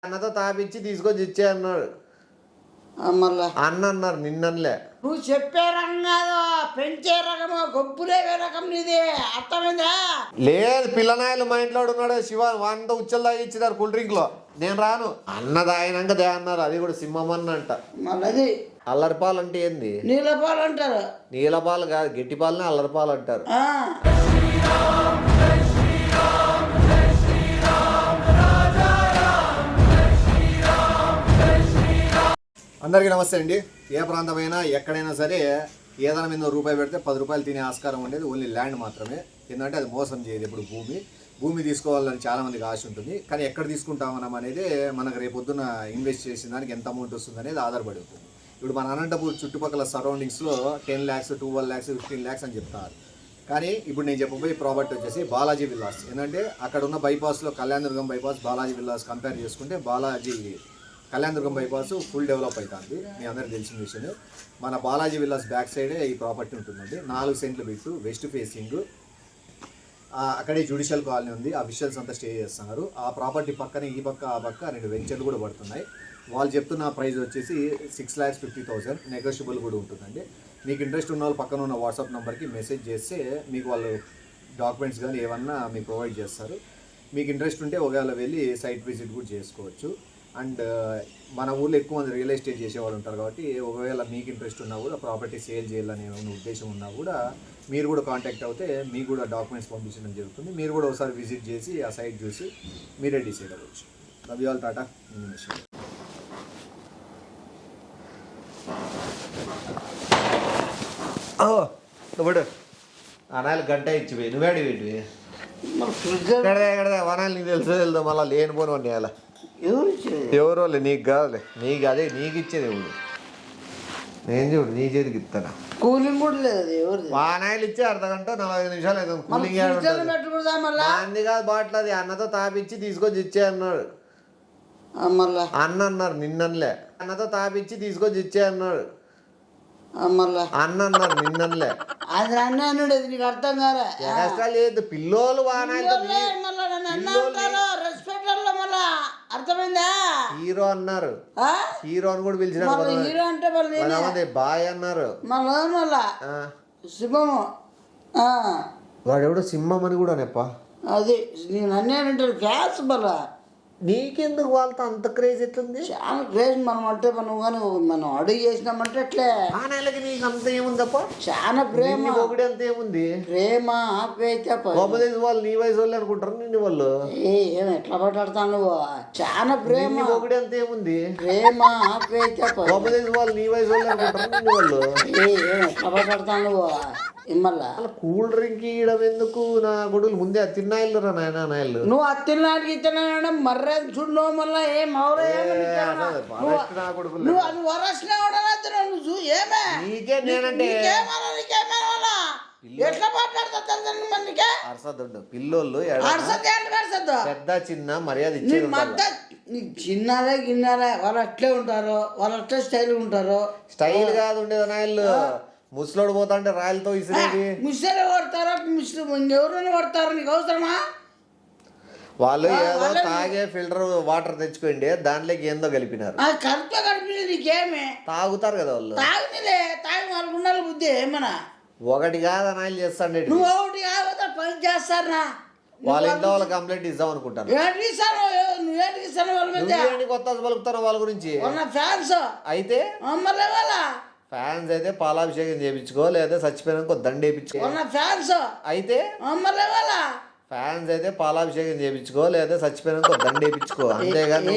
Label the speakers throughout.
Speaker 1: అన్నతో తాపిచ్చి తీసుకొచ్చి ఇచ్చే అన్నాడు.
Speaker 2: మళ్ళా
Speaker 1: అన్నారు నిన్నలే.
Speaker 2: నువ్వు చెప్పే రకం కాదు, పెంచే రకము, గొప్పులేవే రకం నీది, అర్థమైందా?
Speaker 1: లేదు పిల్లనాయలు మా ఇంట్లో ఉన్నాడు శివ, వాంతో ఉచ్చలు తాగిచ్చినారు కూల్ డ్రింక్ లో. నేను రాను అన్న తాగినాక దే అన్నారు. అది కూడా సింహమన్న అంట.
Speaker 2: మళ్ళీ
Speaker 1: అల్లరిపాలు అంటే ఏంది?
Speaker 2: నీలపాలు అంటారు.
Speaker 1: నీలపాలు కాదు, గట్టి పాలనే అల్లరిపాలు అంటారు. అందరికీ నమస్తే అండి. ఏ ప్రాంతమైనా ఎక్కడైనా సరే ఏదైనా మీద రూపాయి పెడితే 10 రూపాయలు తినే ఆస్కారం ఉండేది ఓన్లీ ల్యాండ్ మాత్రమే. ఎందుకంటే అది మోసం చేయదు. ఇప్పుడు భూమి తీసుకోవాలని చాలామందికి ఆశ ఉంటుంది. కానీ ఎక్కడ తీసుకుంటామనం అనేది మనకు రేపొద్దున ఇన్వెస్ట్ చేసిన దానికి ఎంత అమౌంట్ వస్తుంది అనేది ఆధారపడి ఉంటుంది. ఇప్పుడు మన అనంతపూర్ చుట్టుపక్కల సరౌండింగ్స్లో 10 lakhs 12 lakhs 15 lakhs అని చెప్తారు. కానీ ఇప్పుడు నేను చెప్పబోయే ప్రాపర్టీ వచ్చేసి బాలాజీ విల్లాస్. ఏంటంటే అక్కడ ఉన్న బైపాస్లో Kalyanadurgam bypass Balaji villas compare చేసుకుంటే Balaji Kalyanadurgam bypass full develop అవుతుంది. మీ అందరికి తెలిసిన విషయమే. మన బాలాజీ విల్లాస్ బ్యాక్ సైడే ఈ ప్రాపర్టీ ఉంటుందండి. 4 సెంట్లు బిట్టు, వెస్ట్ ఫేసింగ్. అక్కడే జ్యుడిషియల్ కాలనీ ఉంది. ఆ విషయాల్స్ అంతా స్టే చేస్తున్నారు. ఆ ప్రాపర్టీ పక్కనే ఈ పక్క ఆ పక్క 2 వెంచర్లు కూడా పడుతున్నాయి. వాళ్ళు చెప్తున్న ప్రైస్ వచ్చేసి 6,50,000. నెగోషియబుల్ కూడా ఉంటుందండి. మీకు ఇంట్రెస్ట్ ఉన్న వాళ్ళు పక్కన ఉన్న వాట్సాప్ నెంబర్కి మెసేజ్ చేస్తే మీకు వాళ్ళు డాక్యుమెంట్స్ కానీ ఏమన్నా మీకు ప్రొవైడ్ చేస్తారు. మీకు ఇంట్రెస్ట్ ఉంటే ఒకవేళ వెళ్ళి సైట్ విజిట్ కూడా చేసుకోవచ్చు. అండ్ మన ఊళ్ళో ఎక్కువ మంది రియల్ ఎస్టేట్ చేసేవాళ్ళు ఉంటారు కాబట్టి ఒకవేళ మీకు ఇంట్రెస్ట్ ఉన్నా కూడా ప్రాపర్టీ సేల్ చేయాలనే ఉద్దేశం ఉన్నా కూడా మీరు కూడా కాంటాక్ట్ అవుతే మీకు కూడా డాక్యుమెంట్స్ పంపించడం జరుగుతుంది. మీరు కూడా ఒకసారి విజిట్ చేసి ఆ సైట్ చూసి మీరే డిసైడ్ అవ్వచ్చు. Love you all. టాటా. ఇప్పుడు అనాలు గంట ఇచ్చిపోయి నువ్వేడి వీటివి వనాలు నీకు తెలుసు వెళ్దాం. మళ్ళీ లేనిపోను అన్నీ అలా ఎవరో నీకు కాదులే. నీకు అదే నీకు ఇచ్చేది ఎవరు? నేను చూడు నీ చేతికి ఇస్తాను.
Speaker 2: కూలింగ్ కూడా లేదు.
Speaker 1: వానాయిలు ఇచ్చి అర్ధగంట 45 నిమిషాలు అవుతుంది. కూలింగ్ అంది కాదు బాటిల్. అది అన్నతో తాపిచ్చి తీసుకొచ్చి ఇచ్చే అన్నాడు. అన్నారు నిన్నలే. అన్నతో తాపిచ్చి తీసుకొచ్చి ఇచ్చే అన్నాడు. అన్నారు నిన్నలే.
Speaker 2: అది అన్నాడు. నీకు అర్థం కాలే.
Speaker 1: లేదు పిల్లోలు వానాయిలతో
Speaker 2: అర్థమైందా?
Speaker 1: హీరో అన్నారు. హీరో అని కూడా పిలిచినారు.
Speaker 2: హీరో అంటే
Speaker 1: బాయ్ అన్నారు.
Speaker 2: మళ్ళా సింహము.
Speaker 1: వాడెవడో సింహం అని కూడా నెప్ప.
Speaker 2: అది నేను అన్నానంటారు ఫ్యాన్స్ మళ్ళా.
Speaker 1: నీకెందుకు వాళ్ళతో అంత క్రేజ్ ఎట్లుంది?
Speaker 2: చాలా క్రేజ్. మనం అంటే మనం అడుగు చేసినామంటే అట్లే.
Speaker 1: ఆ నెలకి నీకు అంత ఏముందప్ప?
Speaker 2: చాలా ప్రేమ.
Speaker 1: ఒకటి అంత ఏముంది?
Speaker 2: ప్రేమ ఆప్యాయత.
Speaker 1: వాళ్ళు నీ వయసు వాళ్ళు అనుకుంటారు నిన్ను వాళ్ళు.
Speaker 2: ఏం ఎట్లా మాట్లాడతాను నువ్వు? చాలా ప్రేమ.
Speaker 1: ఒకటి అంత ఏముంది?
Speaker 2: ప్రేమ ఆప్యాయత.
Speaker 1: వాళ్ళు నీ వయసు వాళ్ళు అనుకుంటారు నిన్ను వాళ్ళు.
Speaker 2: ఏం ఎట్లా మాట్లాడతాను నువ్వు? మళ్ళా
Speaker 1: కూల్ డ్రింక్ ఇవ్వడం ఎందుకు? నా గొడుగులు ముందే తిన్నాయిల్లు రా నాయన. నాయలు
Speaker 2: నువ్వు అత్తినాడికి ఇతను మర్రే చూడు. మళ్ళా ఏం నువ్వు అది వరసిన నువ్వు ఏమే
Speaker 1: నీకే నేనంటే
Speaker 2: ఎట్లా మాట్లాడతా మనకి
Speaker 1: అరసద్దు. పిల్లోళ్ళు పెద్ద చిన్న మర్యాద
Speaker 2: నీకు చిన్నదే గిన్నెలే. వాళ్ళు అట్లే ఉంటారు. వాళ్ళు అట్లే స్టైల్ ఉంటారు.
Speaker 1: స్టైల్ కాదు ఉండేది నాయలు. ముసలోడు పోతా అంటే రాయలతో ఇసిరేది.
Speaker 2: ముసలి కొడతారా? ఎవరైనా కొడతారు. నీకు అవసరమా?
Speaker 1: వాళ్ళు ఏదో తాగే ఫిల్టర్ వాటర్ తెచ్చుకోండి, దాంట్లోకి ఏందో కలిపినారు.
Speaker 2: కలిపి నీకేమే
Speaker 1: తాగుతారు కదా వాళ్ళు.
Speaker 2: తాగినలే తాగి వాళ్ళకు ఉండాలి బుద్ధి. ఏమన్నా
Speaker 1: ఒకటి కాదు అనాయిలు చేస్తాండి.
Speaker 2: నువ్వు ఒకటి కాకపోతే పని చేస్తారా?
Speaker 1: వాళ్ళ ఇంట్లో వాళ్ళు కంప్లైంట్ ఇద్దాం అనుకుంటాను. నువ్వేంటి కొత్త పలుకుతారు వాళ్ళ గురించి?
Speaker 2: ఫ్యాన్స్
Speaker 1: అయితే ఫ్యాన్స్ అయితే పాలాభిషేకం చేయించుకో, లేదా చచ్చిపోయినాక దండ వేయించుకో.
Speaker 2: ఫ్యాన్స్
Speaker 1: అయితే ఫ్యాన్స్ అయితే పాలాభిషేకం చేయించుకో, లేదా చచ్చిపోయినాక దండ వేయించుకో. అంతేగాని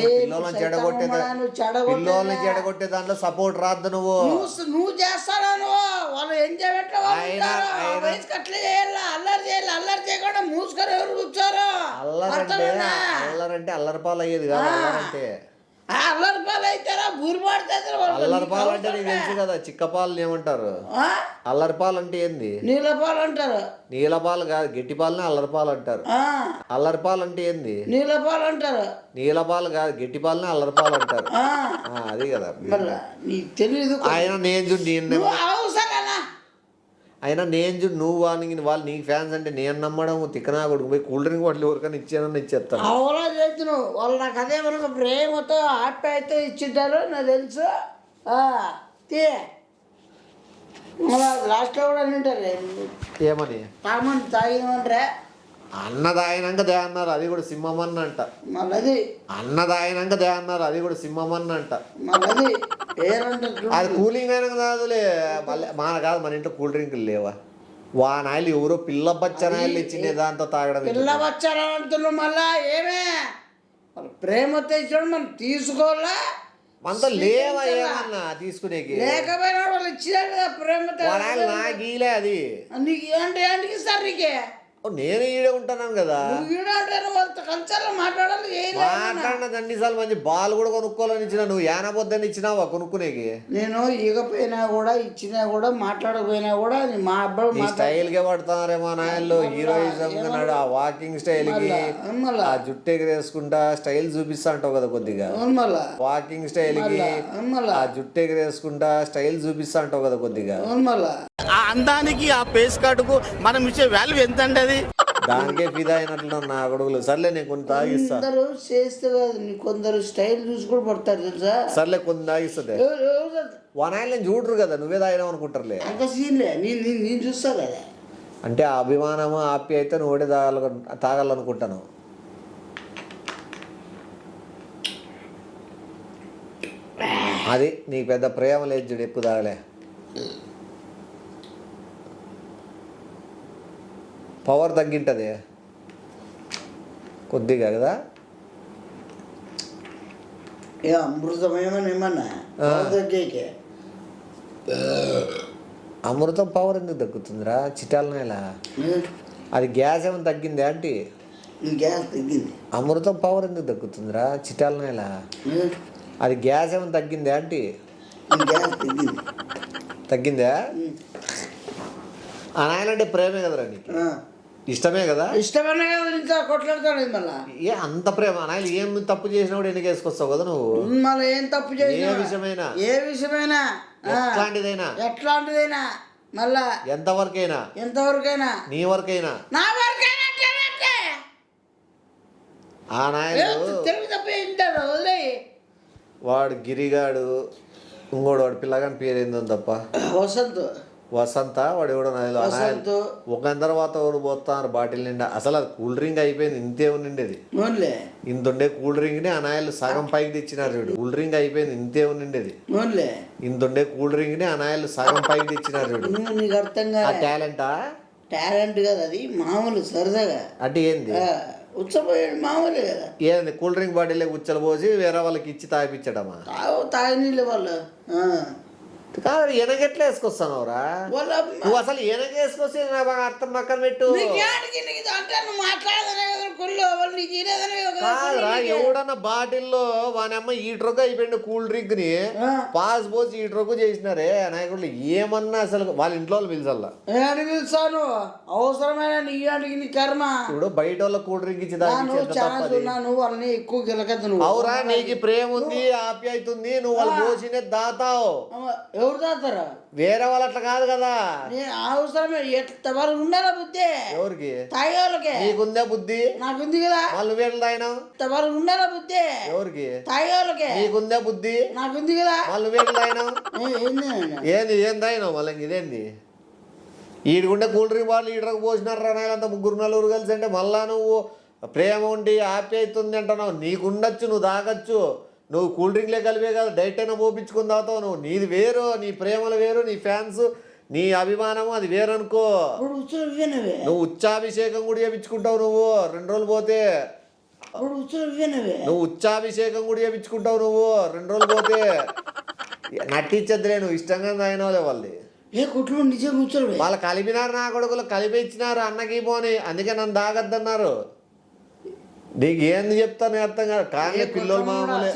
Speaker 1: పిల్లల్ని చెడగొట్టే దాంట్లో సపోర్ట్ రాద్దు.
Speaker 2: నువ్వు చేస్తారా? నువ్వు వాళ్ళు ఎంజాయ్మెంట్ అల్లరి చేయకుండా మూసుకొని ఎవరు కూర్చోరు?
Speaker 1: అల్లరంటే అల్లరిపాలు అయ్యేది కాదు. అల్లరంటే
Speaker 2: అల్లరిపాలు అయితారా? బూరు పడతారు.
Speaker 1: అల్లరిపాలు అంటే నీకు తెలుసు కదా, చిక్కపాలు ఏమంటారు? అల్లరిపాలు అంటే ఏంది?
Speaker 2: నీలపాలు అంటారు.
Speaker 1: నీలపాలు కాదు, గట్టి పాలనే అల్లరిపాలు అంటారు. అల్లరిపాలు అంటే ఏంది?
Speaker 2: నీలపాలు అంటారు.
Speaker 1: నీలపాలు కాదు, గట్టి పాలనే అల్లరిపాలు అంటారు. అది కదా
Speaker 2: నీకు తెలియదు.
Speaker 1: ఆయన నేను అయినా నేను నువ్వు వాళ్ళు నీకు ఫ్యాన్స్ అంటే నేను నమ్మడం తిక్కనా కొడుకు పోయి కూల్ డ్రింక్ బాటిల్ ఎవరికైనా ఇచ్చానని ఇచ్చేస్తాను.
Speaker 2: అవునా చేస్తున్నావు వాళ్ళు నాకు అదే మనకు ప్రేమతో ఆప్యాయత ఇచ్చింటారు నాకు తెలుసు. తీ లాస్ట్లో కూడా తింటారు
Speaker 1: ఏమని
Speaker 2: తాగమని తాగినమంటారా
Speaker 1: అన్నదాయనంగా దే అన్నారు, అది కూడా సింహమన్న అంట.
Speaker 2: మళ్ళీ
Speaker 1: అన్నదాయనంగా దే అన్నారు, అది కూడా సింహమన్న అంట.
Speaker 2: మళ్ళీ ఏరంటారు
Speaker 1: అది కూలింగ్ అయినా కాదులే. మళ్ళీ కాదు మన ఇంట్లో కూల్ డ్రింకులు లేవా? నాయలు ఎవరో పిల్ల బచ్చనాయలు ఇచ్చింది దాంతో తాగడం.
Speaker 2: పిల్ల వచ్చారని అంటున్నావు మళ్ళా ఏమే వాళ్ళు ప్రేమతో ఇచ్చడం మనం తీసుకోవాలా
Speaker 1: మనతో లేవా ఏమన్నా తీసుకునేకి?
Speaker 2: లేకపోయినా వాళ్ళు ఇచ్చినారు కదా ప్రేమతో.
Speaker 1: నాకు గీలే అది
Speaker 2: నీకు ఏంటి ఇస్తారు నీకే
Speaker 1: నేను ఈడే ఉంటున్నాను కదా.
Speaker 2: వాళ్ళతో కల్చర్లో మాట్లాడాలి
Speaker 1: మాట్లాడిన అన్నిసార్లు మంచి బాల్ కూడా కొనుక్కోవాలని ఇచ్చిన, నువ్వు యానబొద్దని ఇచ్చినావా కొనుక్కునేకి?
Speaker 2: నేను ఇగపోయినా కూడా ఇచ్చినా కూడా మాట్లాడకపోయినా కూడా మా అబ్బాయి
Speaker 1: స్టైల్ గా పడుతున్నారేమో నాయల్లో. హీరోయిజం ఆ వాకింగ్ స్టైల్ కి ఆ జుట్టు ఎగరేసుకుంటా స్టైల్ చూపిస్తా అంటావు కదా కొద్దిగా. వాకింగ్ స్టైల్ కి ఆ జుట్టు ఎగరేసుకుంటా స్టైల్ చూపిస్తా అంటావు కదా కొద్దిగా.
Speaker 3: ఆ అందానికి ఆ పేస్ కార్డుకు మనం ఇచ్చే వాల్యూ ఎంత అండి? అది
Speaker 1: దానికే ఫిదా అయినట్లు నా కొడుకులు. సర్లే నేను కొన్ని తాగిస్తా.
Speaker 2: కొందరు చేస్తే కొందరు స్టైల్ చూసి కూడా పడతారు తెలుసా.
Speaker 1: సర్లే కొన్ని తాగిస్తుంది వనాయలు చూడరు కదా, నువ్వే తాగినావు అనుకుంటారులే.
Speaker 2: అంత సీన్లే నేను చూస్తా కదా.
Speaker 1: అంటే ఆ అభిమానము ఆప్యాయత నువ్వే తాగాలనుకుంటాను. అది నీకు పెద్ద ప్రేమ లేదు చూడు, ఎక్కువ తాగలే. పవర్ తగ్గింటుంది కొద్దిగా కదా.
Speaker 2: అమృతమేమన్నా
Speaker 1: అమృతం పవర్ ఎందుకు తగ్గుతుందిరా చిటాలనేలా? అది గ్యాస్ ఏమైనా తగ్గింది ఆంటీ?
Speaker 2: గ్యాస్ తగ్గింది.
Speaker 1: అమృతం పవర్ ఎందుకు తగ్గుతుందిరా చిటాలనేలా? అది గ్యాస్ ఏమైనా తగ్గింది ఆంటీ?
Speaker 2: గ్యాస్ తగ్గింది.
Speaker 1: తగ్గిందా? ఆ నాయనంటే ప్రేమే కదరా నీకు, ఇష్టమే కదా?
Speaker 2: ఇష్టమనే కదా ఇంకా కొట్లాడతాడు మళ్ళా.
Speaker 1: ఏ అంత ప్రేమ నాయలు ఏం తప్పు చేసినా కూడా ఎన్నిక వేసుకొస్తావు కదా నువ్వు.
Speaker 2: మళ్ళీ ఏం తప్పు చేసినా ఏ విషయమైనా ఎట్లాంటిదైనా మళ్ళా
Speaker 1: ఎంతవరకైనా నీ వరకైనా
Speaker 2: నా వరకైనా
Speaker 1: ఆ నాయలు
Speaker 2: తెలుగు తప్ప ఏంటారు వదిలేయి.
Speaker 1: వాడు గిరిగాడు ఇంకోడు వాడు పిల్లగాని పేరేందో తప్ప వసంత వాడు ఎవడో ఒక తర్వాత ఎవరు పోతున్నారు బాటిల్ నిండా. అసలు అది కూల్ డ్రింక్ అయిపోయింది, ఇంతే ఉండిండేది. ఇంతుండే కూల్ డ్రింక్ ని అనాయలు సగం పైకి తెచ్చినారు చూడు. కూల్ డ్రింక్ అయిపోయింది, ఇంతే ఉండిండేది. ఇంతుండే కూల్ డ్రింక్ ని అనాయలు సగం పైకి తెచ్చినారు చూడు.
Speaker 2: నీకు అర్థం కాదు. టాలెంట్ కదా అది, మామూలు సరదాగా.
Speaker 1: అంటే ఏంది
Speaker 2: ఉచ్చపోయాడు మామూలే కదా.
Speaker 1: ఏంది కూల్ డ్రింక్ బాటిల్ ఉచ్చలు పోసి వేరే వాళ్ళకి ఇచ్చి తాగిపించడమా?
Speaker 2: తాగనీళ్ళు వాళ్ళు
Speaker 1: కాదు. ఎనగెట్లా వేసుకొస్తానవరా నువ్వు? అసలు ఎనగేసుకొస్తే అర్థం పక్కన పెట్టు. కాదురా, ఎవడన్నా బాటిల్లో వానమ్మ ఈట్రొక్క అయిపోయింది కూల్ డ్రింక్ ని పాస్ పోసి ఈట్రొక్క చేసినారే నాయకుడు. ఏమన్నా అసలు వాళ్ళ ఇంట్లో వాళ్ళు పిలిచల్లా
Speaker 2: పిలుస్తాను అవసరమైన నీ కర్మ.
Speaker 1: ఇప్పుడు బయట వాళ్ళ కూల్ డ్రింక్ ఇచ్చి
Speaker 2: వాళ్ళని ఎక్కువ గెలకద్దు.
Speaker 1: అవురా, నీకు ప్రేమ ఉంది ఆప్యాయత ఉంది, నువ్వు వాళ్ళు పోసినే దాతావు.
Speaker 2: ఎవరు తాతారా?
Speaker 1: వేరే వాళ్ళు అట్లా కాదు కదా.
Speaker 2: అవసరమే వాళ్ళు ఉండాలా బుద్ధి.
Speaker 1: ఎవరికి?
Speaker 2: తాగే వాళ్ళకి.
Speaker 1: నీకుందే బుద్ధి?
Speaker 2: నాకుంది కదా.
Speaker 1: వాళ్ళు వేళ్ళు తాగినావు.
Speaker 2: వాళ్ళు ఉండాలా బుద్ధి.
Speaker 1: ఎవరికి?
Speaker 2: తాగే వాళ్ళకి.
Speaker 1: నీకుందే బుద్ధి?
Speaker 2: నాకుంది కదా.
Speaker 1: వాళ్ళు వేళ్ళు తాగినావు. ఏం తాగినావు మళ్ళీ? ఇదేంది ఈడుకుంటే కూల్ డ్రింక్ బాటిల్ ఈడకు పోసినారు రానాయలంతా 3-4 కలిసి. అంటే మళ్ళా నువ్వు ప్రేమ ఉండి ఆప్యాయతుంది అంటున్నావు. నీకుండొచ్చు, నువ్వు తాగొచ్చు, నువ్వు కూల్ డ్రింక్లే కలిపే కాదు డైట్ అయినా పోపించుకుని తాగుతావు. నువ్వు నీది వేరు, నీ ప్రేమలు వేరు, నీ ఫ్యాన్స్ నీ అభిమానము అది వేరు అనుకో. నువ్వు ఉచ్చాభిషేకం కూడా చేయించుకుంటావు నువ్వు 2 రోజులు పోతే. నువ్వు ఉచ్చాభిషేకం కూడా చేయించుకుంటావు నువ్వు 2 రోజులు పోతే. నటించద్దులే, నువ్వు ఇష్టంగా తాగినవాళ్ళే వాళ్ళది. వాళ్ళు కలిపినారు, నా కొడుకులు కలిపి ఇచ్చినారు అన్నకి పోని, అందుకే నన్ను తాగద్దన్నారు. నీకు ఏంది చెప్తాను అర్థం కాదు. కానీ పిల్లలు మామూలే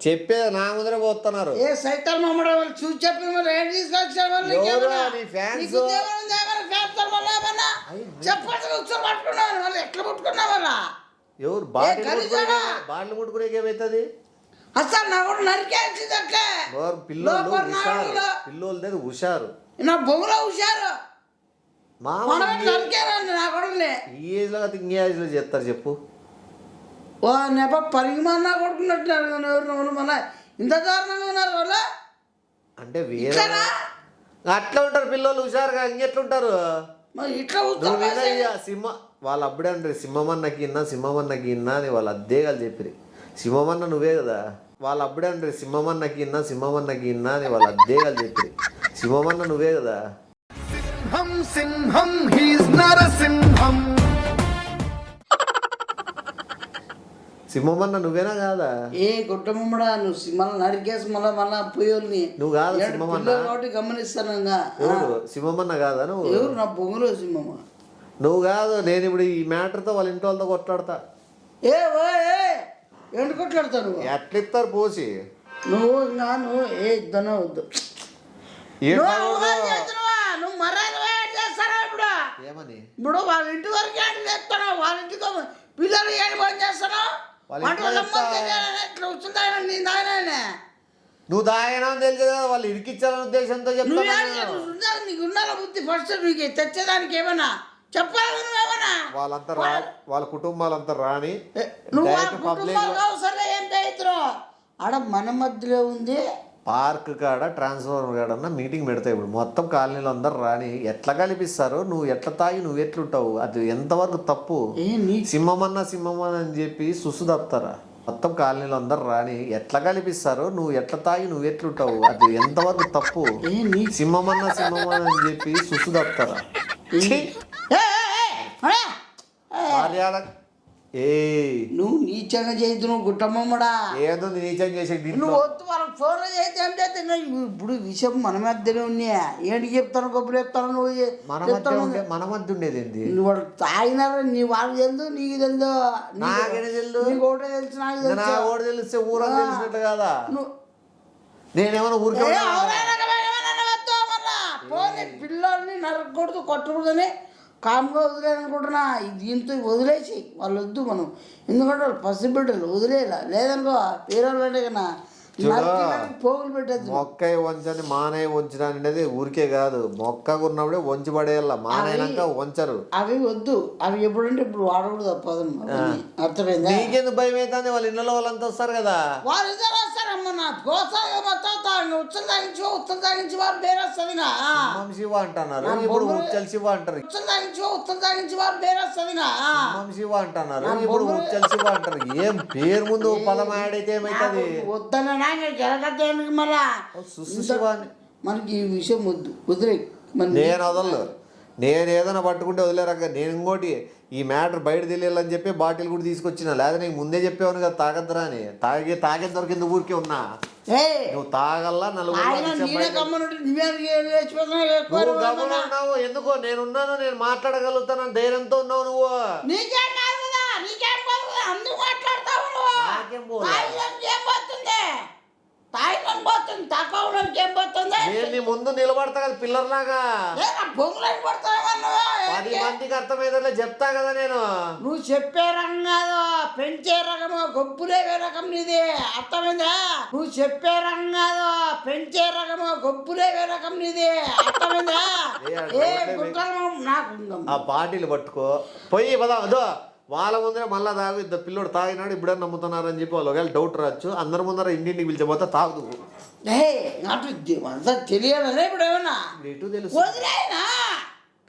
Speaker 1: చెప్పేది నా ముందర పోతున్నారు. ఎవరు బాటిల్ ముట్టుకునేకి ఏమవుతుంది?
Speaker 2: అసలు నా కూడా నరికేసింది అట్లే
Speaker 1: పిల్లోళ్ళది హుషారు
Speaker 2: నా బొమ్మలో హుషారు
Speaker 1: మామ
Speaker 2: మనమే నరికేరండి నా కొడుకులే
Speaker 1: ఈ ఏజ్లో కాదు ఇంకే ఏజ్లో చేస్తారు చెప్పు
Speaker 2: ఓ నెప పరిగమన్నా కొడుకున్నట్టున్నారు ఎవరు మన ఇంత దారుణంగా ఉన్నారు వాళ్ళు
Speaker 1: అంటే వేరే అట్లా ఉంటారు పిల్లలు హుషారుగా ఇంకెట్లుంటారు
Speaker 2: మరి ఇట్లా
Speaker 1: సింహ వాళ్ళ అప్పుడే అంటారు సింహమన్నకి ఇన్నా అని వాళ్ళు అద్దేగాలు చెప్పిరి సింహమన్న నువ్వే కదా వాళ్ళ అప్పుడే అంటారు సింహమన్నకి ఇన్నా అని వాళ్ళు అద్దేగాలు చెప్పిరి సింహమన్న నువ్వే కదా
Speaker 3: సింహం హీస్ నరసింహం
Speaker 1: సింహమన్న నువ్వేనా కాదా
Speaker 2: ఏ కుటుంబడా నువ్వు మళ్ళీ నరికేసి మళ్ళా పోయోల్ని
Speaker 1: నువ్వు కాదు సింహమన్న
Speaker 2: కాబట్టి గమనిస్తాను
Speaker 1: ఎవరు సింహమన్న కాదా నువ్వు
Speaker 2: ఎవరు నా బొంగులో సింహమ్మ
Speaker 1: నువ్వు కాదు నేను ఇప్పుడు ఈ మ్యాటర్తో వాళ్ళ ఇంటి వాళ్ళతో కొట్లాడతా
Speaker 2: ఏంటి కొట్లాడతావు నువ్వు
Speaker 1: ఎట్లిస్తారు పోసి
Speaker 2: నువ్వు ఇద్దనే వద్దు నువ్వు మర్యాద చేస్తారా ఇప్పుడు
Speaker 1: ఏమని
Speaker 2: ఇప్పుడు వాళ్ళ ఇంటి వరకు ఏంటి చేస్తాను వాళ్ళ ఇంటికి పిల్లలు ఏంటి పని చేస్తాను
Speaker 1: నువ్వు దాయనా తెలియదు కదా వాళ్ళు ఇరికిచ్చాలనే ఉద్దేశంతో చెప్తాను
Speaker 2: నీకు ఉండాల బుద్ధి ఫస్ట్ నీకు తెచ్చేదానికి ఏమన్నా చెప్పాలి నువ్వేమన్నా
Speaker 1: వాళ్ళంతా వాళ్ళ కుటుంబాలంతా రాని
Speaker 2: నువ్వు సరే ఏం చేయిద్రు ఆడ మన మధ్యలో ఉంది
Speaker 1: పార్క్ కాడ ట్రాన్స్ఫార్మర్ కాడ మీటింగ్ పెడతాయి ఇప్పుడు మొత్తం కాలనీలో అందరు రాని ఎట్లా కల్పిస్తారు నువ్వు ఎట్లా తాగి నువ్వు ఎట్లుంటావు అది ఎంతవరకు తప్పు సింహమన్న అని చెప్పి సుసు తప్పుతారా మొత్తం కాలనీలో అందరు రాని ఎట్లా కల్పిస్తారు నువ్వు ఎట్లా తాగి నువ్వు ఎట్లుంటావు అది ఎంతవరకు తప్పు సింహమన్న అని చెప్పి సుసు తప్పుతారా మర్యాద
Speaker 2: నువ్వు నీచంగా చేయదు నువ్వు గుట్టమ్మడా
Speaker 1: ఏదో నీచంగా చేసేది
Speaker 2: నువ్వు వద్దు వాళ్ళకి ఫోన్ చేస్తే అంటే ఇప్పుడు విషయం మన మధ్యనే ఉన్నాయా ఏంటి చెప్తాను గొప్పలు చెప్తాను నువ్వు
Speaker 1: మన మధ్య ఉండేది ఏంటి
Speaker 2: నువ్వు వాడు తాగినారు నీ వాళ్ళు తెలుదు నీకు తెలుదు
Speaker 1: నాకేనే తెలుసు
Speaker 2: నీకు ఒకటే తెలుసు నాకు
Speaker 1: ఓటు తెలిస్తే ఊరా తెలిసినట్టు కదా నేనేమన్నా ఊరికే
Speaker 2: పిల్లల్ని నరకూడదు కొట్టకూడదని కామ్గా వదిలేయాలనుకుంటున్నా దీంతో వదిలేసి వాళ్ళు వద్దు మనం ఎందుకంటే వాళ్ళు పసిబిడ్డలు వదిలేయాల లేదనుకో వేరే వాళ్ళంటే కన్నా పోగులు పెట్టేది
Speaker 1: మొక్క వంచని మానే వంచడం అనేది ఊరికే కాదు మొక్కకు ఉన్నప్పుడే వంచి పడేయాల మానైనాక వంచరు
Speaker 2: అవి వద్దు అవి ఎప్పుడంటే ఇప్పుడు వాడకూడదు తప్పదమ్మా అర్థమైందా
Speaker 1: నీకెందుకు భయం అవుతుంది వాళ్ళ ఇళ్ళలో వాళ్ళంతా వస్తారు కదా
Speaker 2: వాళ్ళు ఇద్దరు వస్తారమ్మా నా గోసాగా మొత్తం ఉచ్చలు తాగించి వారు పేరు వస్తుంది
Speaker 1: శివ అంటున్నారు ఇప్పుడు ఉచ్చల్ శివ అంటారు
Speaker 2: ఉచ్చలు తాగించి వారు పేరు వస్తుంది
Speaker 1: శివ అంటున్నారు ఇప్పుడు ఉచ్చల్ శివ అంటారు ఏం పేరు ముందు పదం యాడ్ అయితే ఏమైతుంది
Speaker 2: వద్దన జరగదేమికి మళ్ళా మనకి ఈ విషయం వద్దు వదిలే
Speaker 1: నేను వదలను నేను ఏదైనా పట్టుకుంటే వదిలేరాక నేను ఇంకోటి ఈ మ్యాటర్ బయట తెలియాలని చెప్పి బాటిల్ కూడా తీసుకొచ్చిన లేదా నీకు ముందే చెప్పేవాను కదా తాగద్దురా అని తాగే దొరికింది ఊరికే ఉన్నా నువ్వు తాగల్లా ఉన్నావు ఎందుకో నేనున్నాను నేను మాట్లాడగలుగుతాను ధైర్యంతో ఉన్నావు నువ్వు నేను ముందు నిలబడతా కదా పిల్లర్లాగా 10 మందికి అర్థమైతే చెప్తా కదా నేను
Speaker 2: నువ్వు చెప్పే రకం కాదు పెంచే రకము గొప్పులే రకం నీది అర్థమైందా నువ్వు చెప్పే రకం కాదు పెంచే రకము గొప్పులే రకం నీది అర్థమైందా
Speaker 1: ఆ బాటిల్ పట్టుకో పోయి పదా అదో వాళ్ళ ముందరే మళ్ళా తాగు ఇద్దరు పిల్లోడు తాగినాడు ఇప్పుడే నమ్ముతున్నారని చెప్పి వాళ్ళు ఒకవేళ డౌట్ రావచ్చు అందరి ముందర ఇంటింటికి పిలిచిపోతే తాగుదు
Speaker 2: అంతా తెలియాలనే ఇప్పుడు ఏమన్నా
Speaker 1: నీటు తెలుసు
Speaker 2: వదిలేనా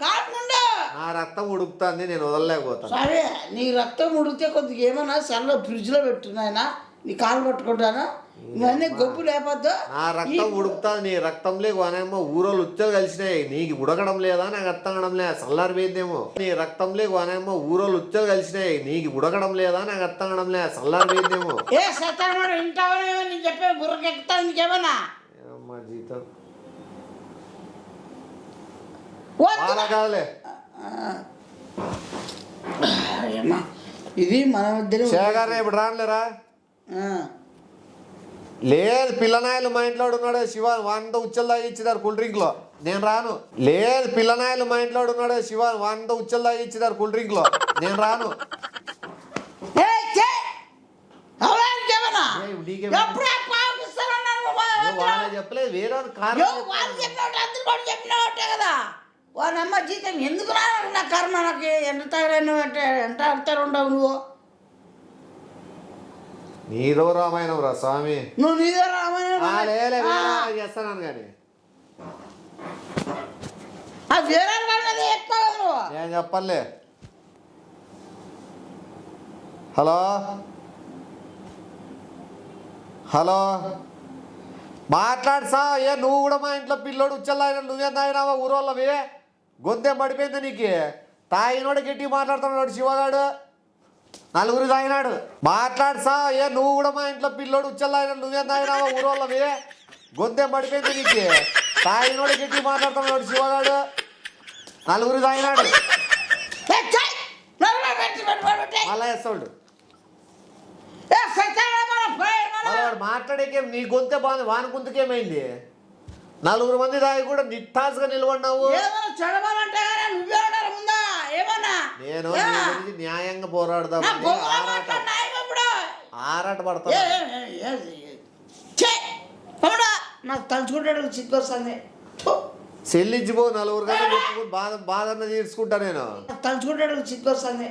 Speaker 2: కాకుండా
Speaker 1: నా రక్తం ఉడుకుతుంది నేను వదలలేకపోతాను
Speaker 2: సరే నీ రక్తం ఉడికితే కొద్దిగా ఏమన్నా సర్లో ఫ్రిడ్జ్లో పెట్టున్నాయన నీ కాలు పట్టుకుంటాను ఇవన్నీ గొప్ప లేపద్దు
Speaker 1: నా రక్తం ఉడుకుతుంది నీ రక్తం లేకనేమో ఊరోళ్ళు ఉచ్చలు కలిసినాయి నీకు ఉడకడం లేదా నాకు అర్థం కావడం లేదా చల్లారి పోయిందేమో నీ రక్తం లేకనేమో ఊరోళ్ళు ఉచ్చలు కలిసినాయి నీకు ఉడకడం లేదా నాకు అర్థం కావడం లేదా చల్లారి పోయిందేమో
Speaker 2: ఏ సత్తాడు ఇంటావని చెప్పే బుర్రకెక్కుతా ఇంకేమన్నా
Speaker 1: అమ్మా జీతం
Speaker 2: కాదులే ఇది మన మధ్య
Speaker 1: శేఖర్ ఇప్పుడు రానులేరా లేదు పిల్లనాయలు మా ఇంట్లో ఉన్నాడు శివ వాంతో ఉచ్చలు తాగిచ్చినారు కూల్ డ్రింక్ లో నేను రాను లేదు పిల్లనాయలు మా ఇంట్లో ఉన్నాడు శివ వాంతో ఉచ్చలు తాగిచ్చినారు కూల్ డ్రింక్ లో నేను రాను నీకే
Speaker 2: ఎప్పుడే పాకిస్తానన్నాను
Speaker 1: వాళ్ళ చెప్పలేదు వేరే కారణం
Speaker 2: వాళ్ళు చెప్పినట్టు అందరు కూడా చెప్పినట్టే కదా వాళ్ళమ్మ జీతం ఎందుకు రాను నా కర్మ నాకు ఎంత తగలేను అంటే ఎంత అడతారు ఉండవు నువ్వు
Speaker 1: నీదో రామాయణం రా స్వామి
Speaker 2: నువ్వు నీదే రామాయణం
Speaker 1: చేస్తాను కానీ
Speaker 2: వేరే వాళ్ళదే చెప్తావు నువ్వు
Speaker 1: నేను చెప్పలే హలో హలో మాట్లాడు సా ఏ నువ్వు కూడా మా ఇంట్లో పిల్లోడు ఉచ్చల్లాయినా నువ్వేం తాగినావా ఊరోళ్ళవి గొంతేం పడిపోయింది నీకు తాగినోడు గట్టి మాట్లాడుతున్నాడు శివగాడు నలుగురు తాగినాడు మాట్లాడు సా ఏ నువ్వు కూడా మా ఇంట్లో పిల్లోడు ఉచ్చల్లాయినా నువ్వేం తాగినావా ఊరోళ్ళవి గొంతేం పడిపోయింది నీకు తాగినోడు గట్టి మాట్లాడుతున్నాడు శివగాడు నలుగురు తాగినాడు మళ్ళా వేస్తాడు వాడు మాట్లాడేకేం నీ గొంతే బాగుంది వాని గొంతుకేమైంది నలుగురు మంది దాగి కూడా నిట్టాసుగా నిలబడినావు నేను నీ గురించి న్యాయంగా పోరాడదాం ఆరాట పడతా
Speaker 2: నాకు తలుచుకుంటాడు సిగ్గు వస్తుంది
Speaker 1: చెల్లించిపో నలుగురు కానీ చెప్పుకుంటూ బాధన్న తీర్చుకుంటా నేను
Speaker 2: తలుచుకుంటాడు సిగ్గు వస్తుంది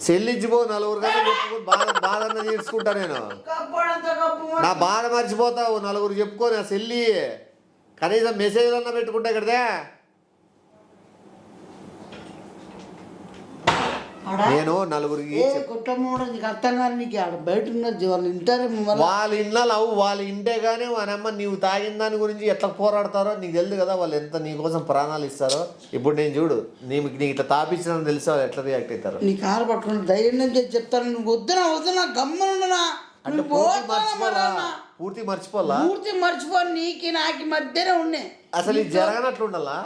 Speaker 1: చెల్లించిపో నలుగురు కానీ చెప్పుకుంటూ బాధన్న తీర్చుకుంటా నేను నా బాధ మర్చిపోతావు నలుగురు చెప్పుకో నా చెల్లి కనీసం మెసేజ్ అన్నా పెట్టుకుంటా ఇక్కడదే నేను నలుగురికి
Speaker 2: బయట ఉన్నది వాళ్ళు ఇంటారు
Speaker 1: వాళ్ళ ఇళ్ళలో వాళ్ళ ఇంటే కానీ వానమ్మ నీవు తాగిన దాని గురించి ఎట్లా పోరాడతారో నీకు తెలియదు కదా వాళ్ళు ఎంత నీకోసం ప్రాణాలు ఇస్తారో ఇప్పుడు నేను చూడు నీకు ఇట్లా తాపించిన తెలిసి వాళ్ళు ఎట్లా రియాక్ట్ అవుతారు
Speaker 2: నీ కారు పట్టుకుని ధైర్యం చేసి చెప్తాను నువ్వు వద్దునా గమ్మనున్నా
Speaker 1: అంటే పూర్తి మర్చిపోలా
Speaker 2: పూర్తి మర్చిపోను నీకు నాకు మధ్యనే ఉన్నాయి
Speaker 1: అసలు ఇది జరగనట్లుండాలా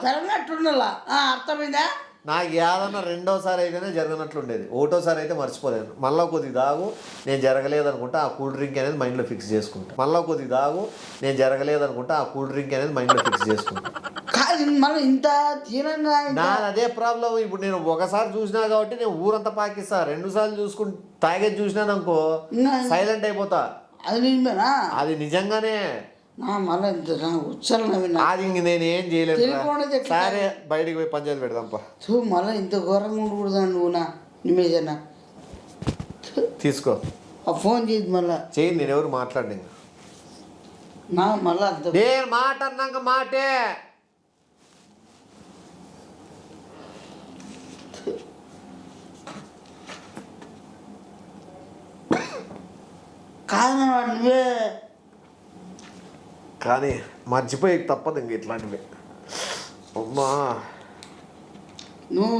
Speaker 2: అర్థమైందా
Speaker 1: నాకు ఏదన్నా రెండోసారి అయితేనే జరగనట్లుండేది ఒకటోసారి అయితే మర్చిపోలేను మళ్ళీ కొద్దిగా దాగు నేను జరగలేదనుకుంటా ఆ కూల్ డ్రింక్ అనేది మైండ్లో ఫిక్స్ చేసుకుంటా మళ్ళీ కొద్దిగా దాగు నేను జరగలేదనుకుంటా ఆ కూల్ డ్రింక్ అనేది మైండ్లో ఫిక్స్ చేసుకుంటా
Speaker 2: మనం ఇంత తీరంగా
Speaker 1: నాది అదే ప్రాబ్లం ఇప్పుడు నేను ఒకసారి చూసినా కాబట్టి నేను ఊరంతా పాకిస్తా 2 సార్లు చూసుకుంటూ తాగేది చూసినాను అనుకో సైలెంట్ అయిపోతా
Speaker 2: అది నిజమేనా
Speaker 1: అది నిజంగానే
Speaker 2: మళ్ళీ
Speaker 1: అది ఇంక నేను ఏం చేయలేదు సరే బయటికి పోయి పంచాయతీ పెడదాంపా
Speaker 2: మళ్ళీ ఇంత ఘోరంగా ఉండకూడదా నువ్వు నా నిమేజన్నా
Speaker 1: తీసుకో
Speaker 2: ఆ ఫోన్ చేయదు మళ్ళా
Speaker 1: చేయండి నేను ఎవరు మాట్లాడి
Speaker 2: నా మళ్ళా అంత
Speaker 1: నేను మాట అన్నాక మాటే
Speaker 2: కాదు నువ్వే
Speaker 1: కానీ మర్చిపోయి తప్పదు ఇంక ఇట్లాంటివి అమ్మా
Speaker 2: నువ్వు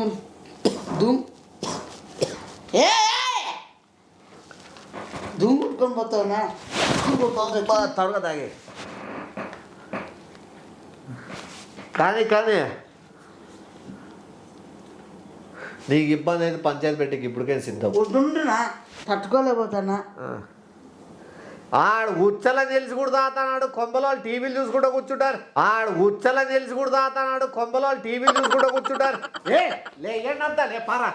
Speaker 2: ధూమ్ కొట్టుకొని పోతావునా
Speaker 1: త్వరగా తాగే కానీ నీకు ఇబ్బంది అయితే పంచాయతీ పెట్టికి ఇప్పటికైనా సిద్ధం
Speaker 2: ఉండునా తట్టుకోలేకపోతానా
Speaker 1: ఆడు ఉచ్చలని తెలిసి కూడా తాతాడు కొంపలో టీవీలు చూసుకుంటూ కూర్చుంటారు ఆడు ఉచ్చలని తెలిసి కూడా తాతాడు కొంపలో టీవీలు చూసుకుంటూ కూర్చుంటారు ఏంటంతా లే పారా